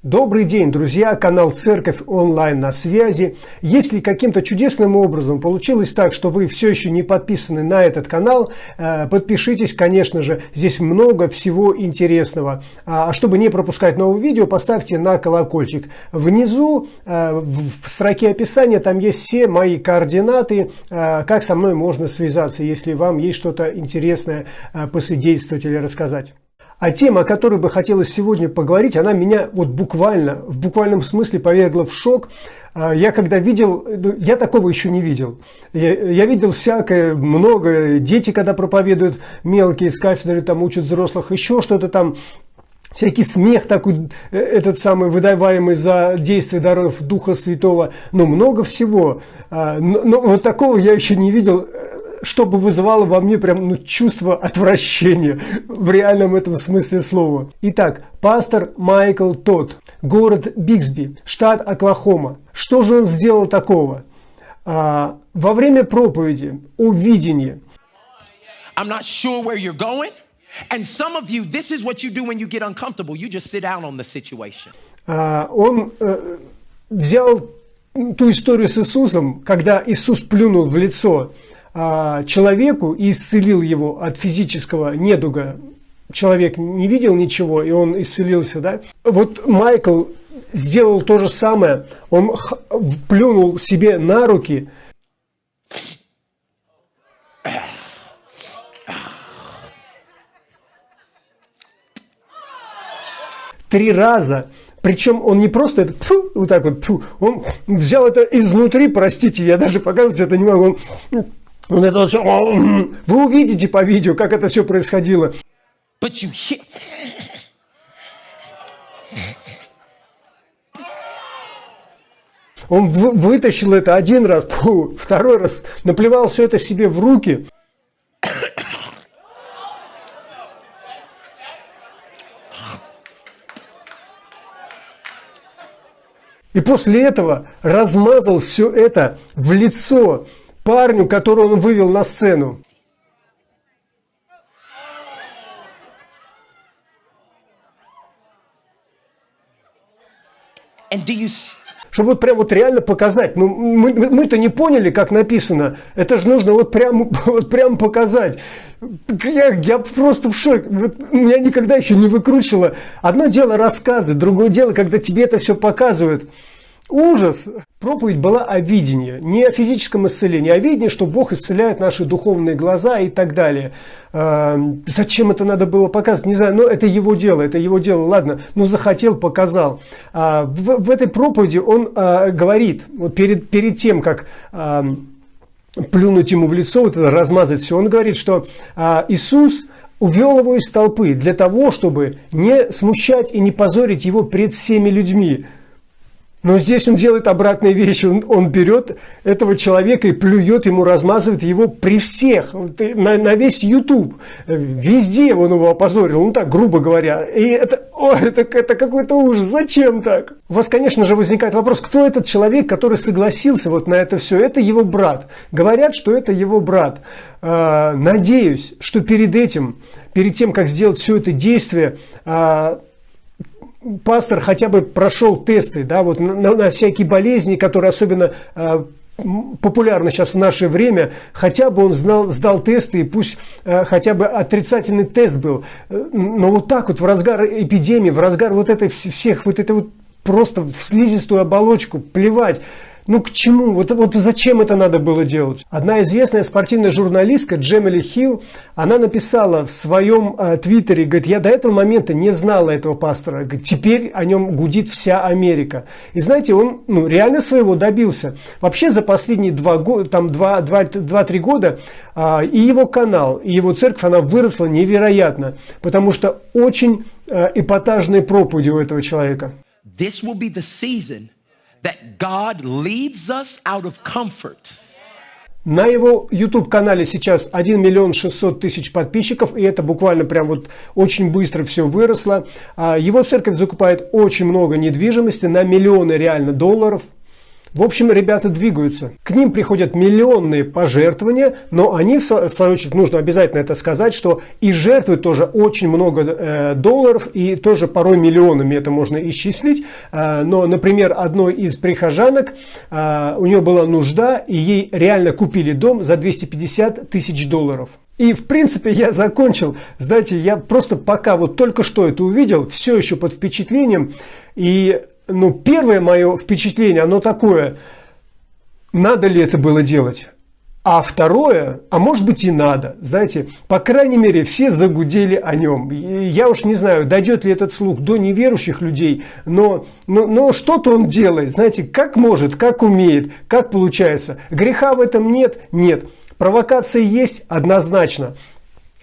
Добрый день, друзья! Канал Церковь онлайн на связи. Если каким-то чудесным образом получилось так, что вы все еще не подписаны на этот канал, подпишитесь, конечно же. Здесь много всего интересного. А чтобы не пропускать новые видео, поставьте на колокольчик. Внизу в строке описания там есть все мои координаты, как со мной можно связаться, если вам есть что-то интересное посвидетельствовать или рассказать. А тема, о которой бы хотелось сегодня поговорить, она меня вот буквально, в буквальном смысле повергла в шок. Я когда видел, я такого еще не видел. Я видел всякое, много. Дети, когда проповедуют, мелкие с кафедры, там учат взрослых, еще что-то там. Всякий смех такой, этот самый, выдаваемый за действие даров Духа Святого. Ну, много всего. Но вот такого я еще не видел, чтобы вызывало во мне прям чувство отвращения в реальном этом смысле слова. Итак, пастор Майкл Тодд, город Биксби, штат Оклахома. Что же он сделал такого? Во время проповеди о видении. I'm not sure where you're going. And some of you, this is what you do when you get uncomfortable. You just sit down on the situation. Он взял ту историю с Иисусом, когда Иисус плюнул в лицо человеку и исцелил его от физического недуга. Человек не видел ничего, и он исцелился, да? Вот Майкл сделал то же самое. Он плюнул себе на руки. Три раза. Причем он не просто это, вот так вот, он взял это изнутри, простите, я даже показывать это не могу. Он это вот все, вы увидите по видео, как это все происходило. Он вытащил это один раз, второй раз, наплевал все это себе в руки. И после этого размазал все это в лицо парню, которого он вывел на сцену. Чтобы вот прям вот реально показать. Ну, мы-то не поняли, как написано. Это же нужно вот прям показать. Я просто в шоке. Вот меня никогда еще не выкручивало. Одно дело рассказы, другое дело, когда тебе это все показывают. Ужас! Проповедь была о видении, не о физическом исцелении, а о видении, что Бог исцеляет наши духовные глаза и так далее. Зачем это надо было показывать? Не знаю, но это его дело, ладно, ну захотел, показал. В этой проповеди он говорит, вот перед тем, как плюнуть ему в лицо, вот это, размазать все, он говорит, что Иисус увел его из толпы для того, чтобы не смущать и не позорить его пред всеми людьми. Но здесь он делает обратные вещи. Он берет этого человека и плюет ему, размазывает его при всех. На весь YouTube. Везде он его опозорил. Ну так, грубо говоря. И это какой-то ужас. Зачем так? У вас, конечно же, возникает вопрос, кто этот человек, который согласился вот на это все? Это его брат. Говорят, что это его брат. Надеюсь, что перед тем, как сделать все это действие, пастор хотя бы прошел тесты, да, вот на всякие болезни, которые особенно популярны сейчас в наше время, хотя бы он сдал тесты, и пусть хотя бы отрицательный тест был. Но вот так вот в разгар эпидемии, в разгар вот этой всех, вот это вот просто в слизистую оболочку плевать. Ну к чему? Вот зачем это надо было делать? Одна известная спортивная журналистка Джемили Хилл, она написала в своем твиттере, говорит, я до этого момента не знала этого пастора, говорит, теперь о нем гудит вся Америка. И знаете, он реально своего добился. Вообще за последние 2-3 года и его канал, и его церковь, она выросла невероятно, потому что очень эпатажные проповеди у этого человека. This will be the season that God leads us out of comfort. На его YouTube-канале сейчас 1 600 000 подписчиков, и это буквально прям вот очень быстро все выросло. Его церковь закупает очень много недвижимости на миллионы реально долларов. В общем, ребята двигаются. К ним приходят миллионные пожертвования, но они, в свою очередь, нужно обязательно это сказать, что и жертвы тоже очень много долларов, и тоже порой миллионами это можно исчислить. Но, например, одной из прихожанок, у нее была нужда, и ей реально купили дом за 250 тысяч долларов. И, в принципе, я закончил. Знаете, я просто пока вот только что это увидел, все еще под впечатлением. И, первое мое впечатление, оно такое, надо ли это было делать? А второе, а может быть и надо. Знаете, по крайней мере, все загудели о нем. Я уж не знаю, дойдет ли этот слух до неверующих людей, но что-то он делает. Знаете, как может, как умеет, как получается. Греха в этом нет? Нет. Провокации есть? Однозначно.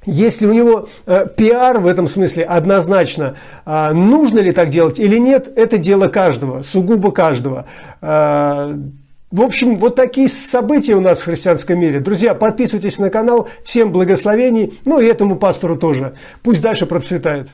Если у него пиар в этом смысле, однозначно. Нужно ли так делать или нет, это дело каждого, сугубо каждого. В общем, вот такие события у нас в христианском мире. Друзья, подписывайтесь на канал. Всем благословений. И этому пастору тоже. Пусть дальше процветает.